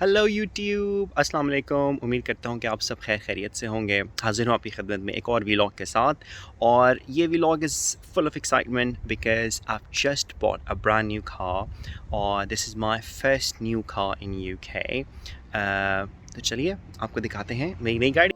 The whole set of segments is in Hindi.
हेलो यूट्यूब अस्सलाम वालेकुम। उम्मीद करता हूँ कि आप सब खैर खैरियत से होंगे। हाजिर हूँ आपकी खिदमत में एक और व्लॉग के साथ, और ये vlog is full of excitement because I just bought a brand new car, और this is my first new car in UK. तो चलिए आपको दिखाते हैं मेरी नई गाड़ी।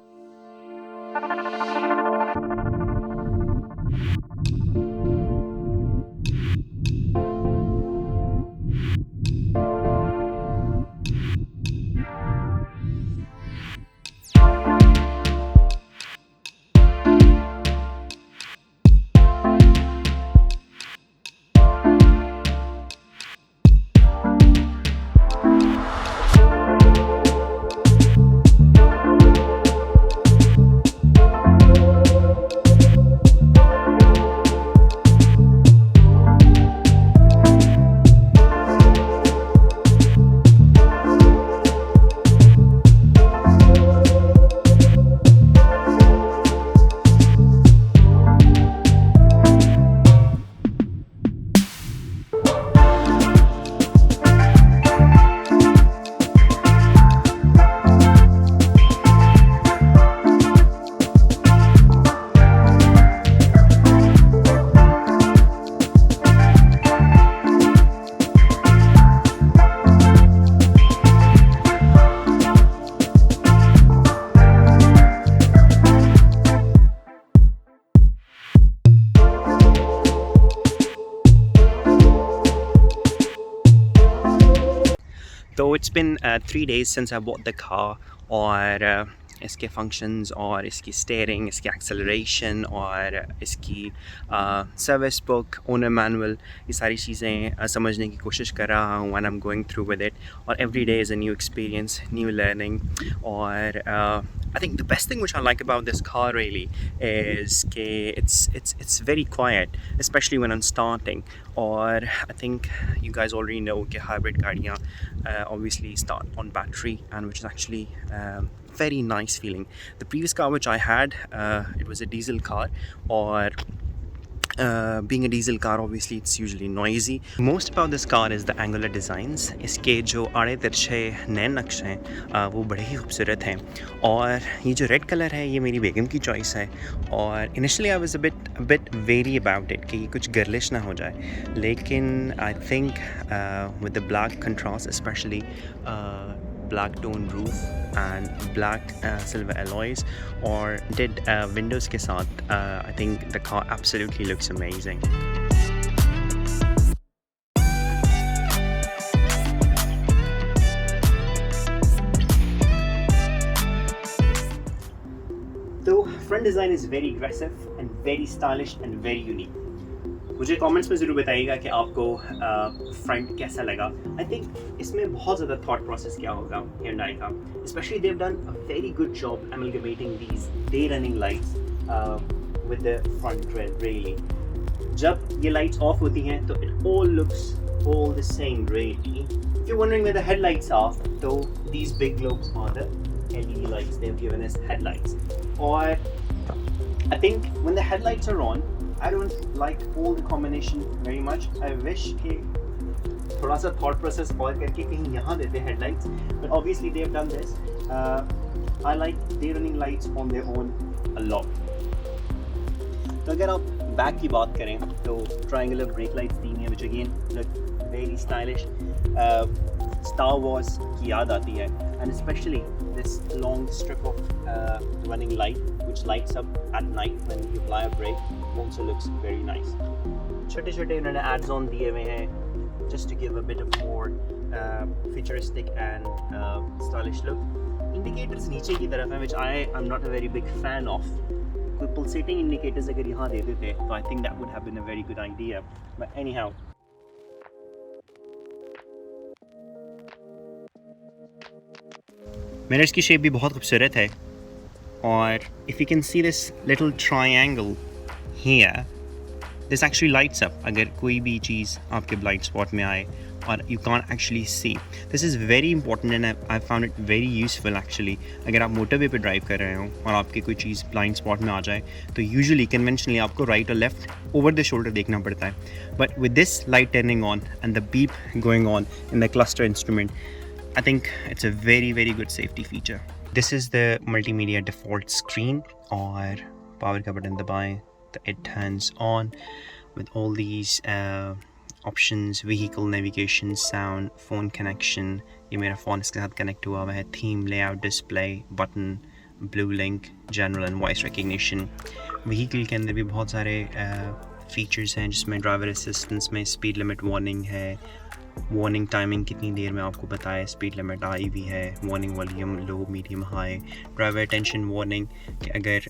तो it's been 3 days since I bought the car, और इसके फंक्शंस और इसकी स्टीयरिंग, इसकी एक्सेलरेशन और इसकी सर्विस बुक, ओनर मैनुअल, ये सारी चीज़ें समझने की कोशिश कर रहा हूँ when I am going through with it. और every day is a new experience, new learning. और I think the best thing which I like about this car really is it's very quiet, especially when I'm starting. Or I think you guys already know कि hybrid गाड़ियाँ obviously start on battery, and which is actually very nice feeling. The previous car which I had, it was a diesel car, or being a diesel car obviously it's usually noisy. Most about this car is the angular designs. इसके जो आड़े तिरछे नए नक्शे हैं वो बड़े ही खूबसूरत हैं। और ये जो रेड कलर है ये मेरी बेगम की चॉइस है, और initially I was a bit very about it कि ये कुछ गर्लिश ना हो जाए, लेकिन I think with the black contrast, specially black tone roof and black silver alloys or did windows के साथ, I think the car absolutely looks amazing. तो front design is very aggressive and very stylish and very unique. मुझे कमेंट्स में ज़रूर बताइएगा कि आपको फ्रंट कैसा लगा। आई थिंक इसमें बहुत ज़्यादा थॉट प्रोसेस क्या होगा Hyundai का। Specially they have done a very good job amalgamating these day running lights with the front grill really. जब ये लाइट्स ऑफ होती हैं तो it all looks all the same really. If you're wondering where the headlights are, so these big globes are the LED lights they've given us headlights. Or I think when the headlights are on, I don't like all the combination very much. I wish कि थोड़ा सा thought process और करके कहीं यहाँ देते headlights, but obviously they have done this. I like day running lights on their own a lot. तो अगर आप बैक की बात करें तो triangular brake lights दी हैं, which again look very stylish. Star Wars की याद आती है, and especially this long strip of running light which lights up at night when you apply a brake also looks very nice. छोटे छोटे उन्होंने ads on दिए हुए हैं just to give a bit of more futuristic and stylish look. Indicators नीचे की तरफ हैं, which I am not a very big fan of. कोई pulsating indicators अगर यहाँ दे देते तो I think that would have been a very good idea. But anyhow, mirrors की शेप भी बहुत खूबसूरत है, और if you can see this little triangle here, this actually lights up अगर कोई भी चीज़ आपके ब्लाइंड स्पॉट में आए और you can't actually see. This is very important and I found it very useful actually. अगर आप मोटरवे पे ड्राइव कर रहे हो और आपकी कोई चीज़ ब्लाइंड स्पॉट में आ जाए तो यूजुअली कन्वेंशनली आपको राइट और लेफ्ट ओवर द शोल्डर देखना पड़ता है, but with this light turning on and the beep going on in the cluster instrument, I think it's a very good safety feature. This is the multimedia default screen, और power का button दबाएं तो it turns on with all these options: vehicle navigation, sound, phone connection. ये मेरा फ़ोन इसके साथ कनेक्ट हुआ हुआ है. Theme, layout, display, button, blue link, general and voice recognition. vehicle के अंदर भी बहुत सारे फीचर्स हैं, जिसमें ड्राइवर असिस्टेंस में स्पीड लिमिट वार्निंग है, वार्निंग टाइमिंग कितनी देर में आपको बताए, स्पीड लिमिट आई भी है, warning volume low, medium, high, driver attention warning कि अगर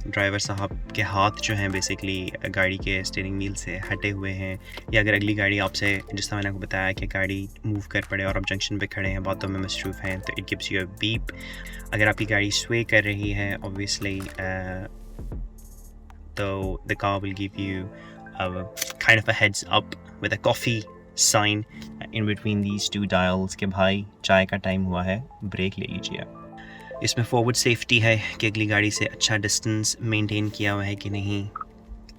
ड्राइवर साहब के हाथ जो हैं बेसिकली गाड़ी के स्टीयरिंग व्हील से हटे हुए हैं, या अगर अगली गाड़ी आपसे, जिस तरह मैंने आपको बताया कि गाड़ी मूव कर पड़े और आप जंक्शन पे खड़े हैं, बातों में मसरूफ़ हैं, तो it gives you a beep. अगर आपकी गाड़ी स्वे कर रही है ऑब्वियसली तो the car will give you a kind of a heads up with a coffee sign in between these two dials कि भाई चाय का टाइम हुआ है, ब्रेक ले लीजिए. इसमें फॉरवर्ड सेफ्टी है कि अगली गाड़ी से अच्छा डिस्टेंस मेंटेन किया हुआ है कि नहीं.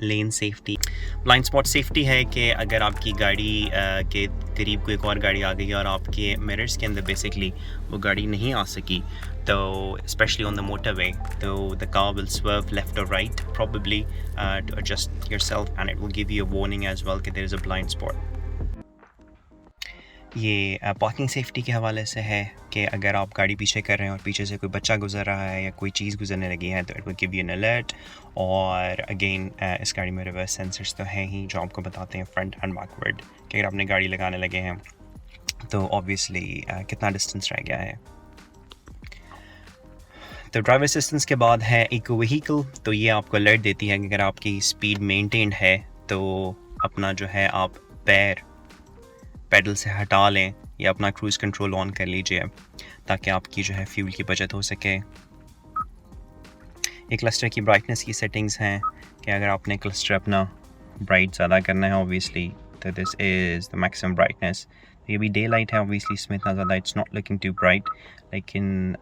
लेन सेफ्टी, ब्लाइंड स्पॉट सेफ्टी है कि अगर आपकी गाड़ी के करीब कोई एक और गाड़ी आ गई और आपके मिरर्स के अंदर बेसिकली वो गाड़ी नहीं आ सकी, तो especially on the motorway, so the car will swerve left or right probably to adjust yourself, and it will give you a warning as well कि there is a blind spot. ये पार्किंग सेफ्टी के हवाले से है कि अगर आप गाड़ी पीछे कर रहे हैं और पीछे से कोई बच्चा गुजर रहा है या कोई चीज़ गुजरने लगी है, तो it will give you N alert. और अगेन इस गाड़ी में रिवर्स सेंसर्स तो हैं ही जो आपको बताते हैं फ्रंट एंड बैकवर्ड कि अगर आपने गाड़ी लगाने लगे हैं तो ऑब्वियसली कितना डिस्टेंस रह गया है. तो ड्राइवर असिस्टेंस के बाद है इको व्हीकल. तो ये आपको अलर्ट देती है कि अगर आपकी स्पीड मेंटेन्ड है तो अपना जो है आप पैडल से हटा लें या अपना क्रूज़ कंट्रोल ऑन कर लीजिए ताकि आपकी जो है फ्यूल की बचत हो सके. ये क्लस्टर की ब्राइटनेस की सेटिंग्स हैं कि अगर आपने क्लस्टर अपना ब्राइट ज़्यादा करना है ऑब्वियसली तो this is the maximum brightness. ये भी डे लाइट है ऑब्वियसली, इसमें इतना ज़्यादा it's not looking too bright, लेकिन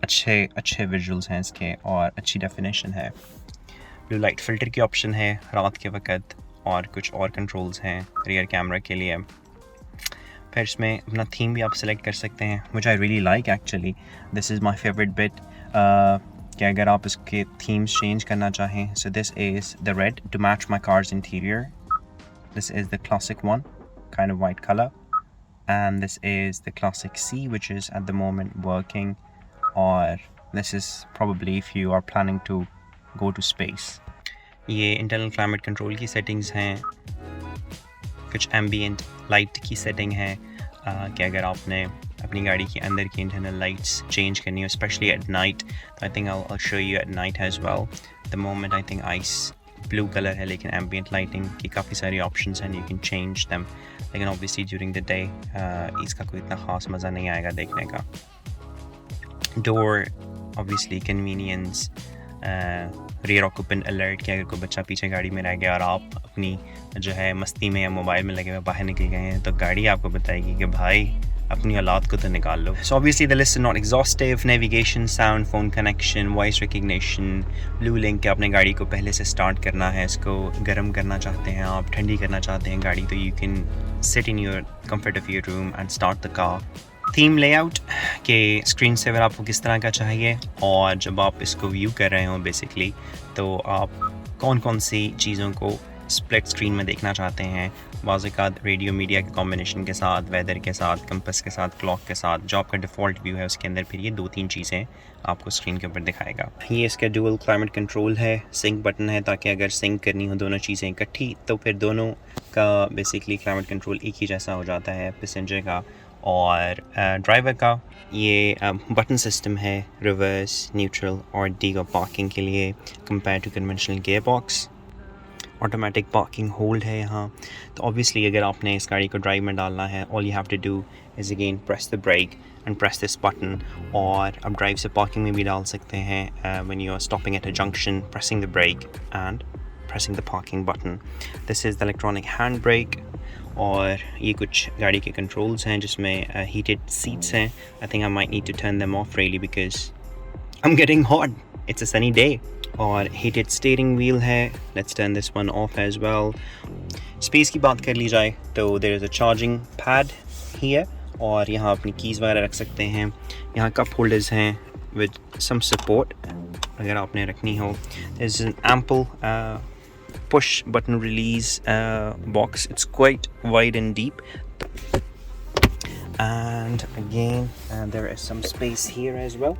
अच्छे विजुअल्स हैं इसके और अच्छी डेफिनेशन है. ब्लू लाइट फ़िल्टर की ऑप्शन है रात के वक्त, और कुछ और कंट्रोल्स हैं रियर कैमरा के लिए. फिर इसमें अपना थीम भी आप सेलेक्ट कर सकते हैं, which I really like actually. This is my favourite bit कि अगर आप इसके थीम्स चेंज करना चाहें. So this is the red to match my car's interior, this is the classic one kind of white colour, and this is the classic C which is at the moment working, और this is probably if you are planning to go to space. ये इंटरनल क्लाइमेट कंट्रोल की सेटिंग्स हैं, कुछ एम्बियंट लाइट की सेटिंग है कि अगर आपने अपनी गाड़ी के अंदर की इंटरनल लाइट्स चेंज करनी हो स्पेशली एट नाइट, तो I think I show you at night as well. The moment I think ice blue colour है, लेकिन एम्बियंट लाइटिंग की काफ़ी सारी ऑप्शंस हैं, यू कैन चेंज दैम. लेकिन ऑब्वियसली ड्यूरिंग द डे इसका कोई इतना ख़ास मज़ा नहीं आएगा देखने का. Door obviously convenience, rear occupant alert कि अगर कोई बच्चा पीछे गाड़ी में रह गया और आप अपनी जो है मस्ती में या मोबाइल में लगे हुए बाहर निकल गए हैं, तो गाड़ी आपको बताएगी कि भाई अपनी औलाद को तो निकाल लो. So obviously the list is not exhaustive. Navigation, sound, phone connection, voice recognition, Blue Link कि आपने गाड़ी को पहले से स्टार्ट करना है, इसको गर्म करना चाहते हैं आप, ठंडी करना चाहते हैं गाड़ी, तो you can sit in your comfort of your room and start the car. Theme layout के स्क्रीन सेवर आपको किस तरह का चाहिए, और जब आप इसको व्यू कर रहे हो बेसिकली तो आप कौन कौन सी चीज़ों को स्प्लिट स्क्रीन में देखना चाहते हैं. वाज़िकात रेडियो मीडिया के कॉम्बिनेशन के साथ, वेदर के साथ, कंपस के साथ, क्लॉक के साथ, जो आपका डिफ़ॉल्ट व्यू है उसके अंदर फिर ये 2-3 चीज़ें आपको स्क्रीन के ऊपर दिखाएगा. ये इसका डुअल क्लाइमेट कंट्रोल है, सिंक बटन है ताकि अगर सिंक करनी हो दोनों चीज़ें इकट्ठी तो फिर दोनों का बेसिकली क्लाइमेट कंट्रोल एक ही जैसा हो जाता है, पैसेंजर का और ड्राइवर का. ये बटन सिस्टम है रिवर्स, न्यूट्रल और डी का पार्किंग के लिए compare to conventional gearbox. Automatic parking hold है यहाँ. तो ऑब्वियसली अगर आपने इस गाड़ी को ड्राइव में डालना है, all you have to do is again press the brake and press this button. और अब ड्राइव से पार्किंग में भी डाल सकते हैं when you are stopping at a junction, pressing the brake and pressing the parking button. This is the electronic hand brake. और ये कुछ गाड़ी के कंट्रोल्स हैं जिसमें heated seats हैं. I think I might need to turn them off really because I'm getting hot. It's a sunny day. और heated steering wheel है. Let's turn this one off as well. Space की बात कर ली जाए तो there is a charging pad here और यहाँ अपनी कीज़ वगैरह रख सकते हैं। यहाँ कप होल्डर्स हैं विद सम सपोर्ट अगर आपने रखनी हो। There's an ample push button release box. It's quite wide and deep. And again there is some space here as well,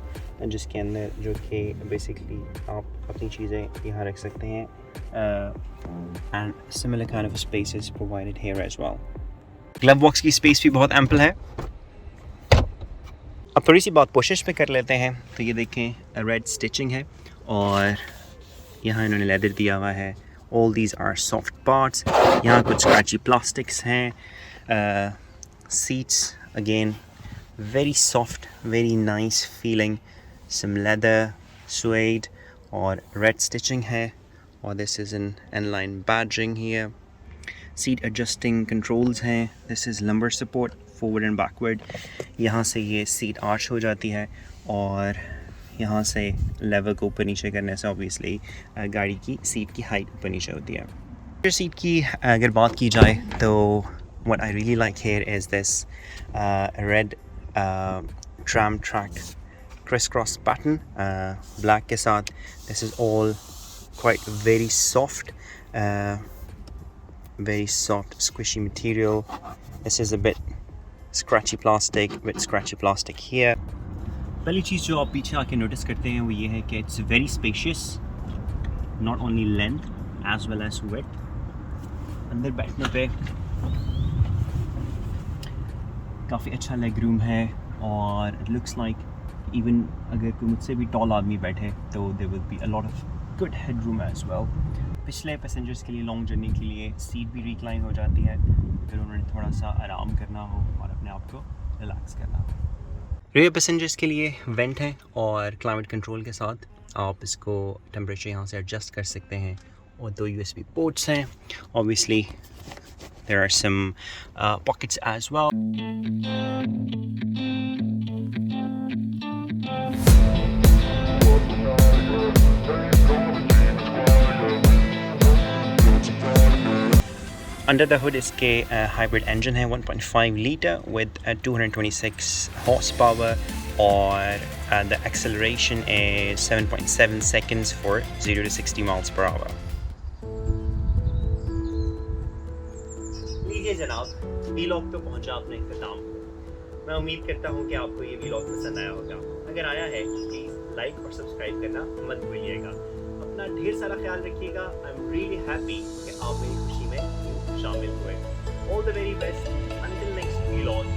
जिसके अंदर जो कि basically आप अपनी चीज़ें यहाँ रख सकते हैं, and similar kind of space is provided here as well. Glove box की स्पेस भी बहुत एम्पल है। अब थोड़ी सी बात पुशेस पे कर लेते हैं। तो ये देखें रेड स्टिचिंग है और यहाँ इन्होंने लेदर दिया हुआ है। All these are soft parts. यहाँ कुछ स्क्रैची प्लास्टिक्स हैं। Seats again very soft, very nice feeling, some leather, suede और रेड स्टिचिंग है। और this is an inline badging here. Seat adjusting controls हैं। This is lumbar support forward and backward. यहाँ से ये सीट आर्च हो जाती है और यहाँ से लेवल को ऊपर नीचे करने से ऑब्वियसली गाड़ी की सीट की हाइट ऊपर नीचे होती है। सीट की अगर बात की जाए तो what I really like here is this red tram track criss cross pattern black के साथ। This is all quite very soft squishy material. This is a bit scratchy plastic here. पहली चीज़ जो आप पीछे आके नोटिस करते हैं वो ये है कि it's very spacious, not only length as well as width. अंदर बैठने पे काफ़ी अच्छा लेग रूम है और it looks like even अगर कोई मुझसे भी टॉल आदमी बैठे तो there will be a lot of good headroom as well. पिछले पैसेंजर्स के लिए लॉन्ग जर्नी के लिए सीट भी रिक्लाइन हो जाती है अगर उन्होंने थोड़ा सा आराम करना हो और अपने आप को रिलैक्स करना हो। रेयर पैसेंजर्स के लिए वेंट है और क्लाइमेट कंट्रोल के साथ आप इसको टेम्परेचर यहाँ से एडजस्ट कर सकते हैं। और 2 USB पोर्ट्स हैं। Obviously there are some pockets as well. Under the hood इसके hybrid engine है 1.5 litre with 226 horsepower और the acceleration is 7.7 seconds for 0 to 60 miles per hour. लीजिए जनाब, वीलॉग पे पहुंचा अपने इख्तिताम। मैं उम्मीद करता हूं कि आपको ये वीलॉग पसंद आया होगा। अगर आया है प्लीज़ लाइक और सब्सक्राइब करना मत भूलिएगा। अपना ढेर सारा ख्याल रखिएगा। आई एम रियली हैप्पी कि आप मेरी खुशी में शामिल हुए। All the very best until next vlog.